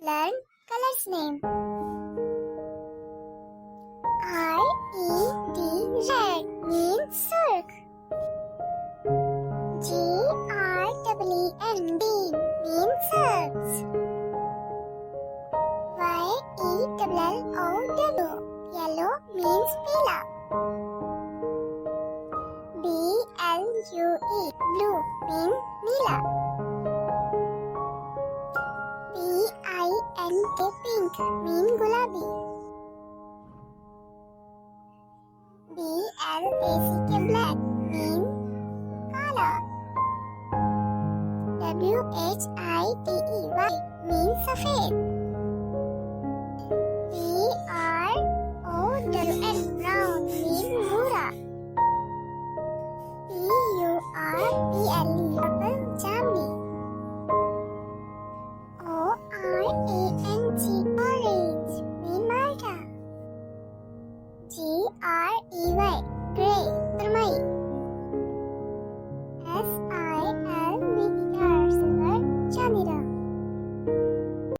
Learn colors name. Red means silk. Green means silks. Yellow means pillar. Blue means Nila. Pink means Gulabi. Black means Kala. White means Safed. Brown means Bhura. Purple Jamni. Orange means Malta. Grey Turmai.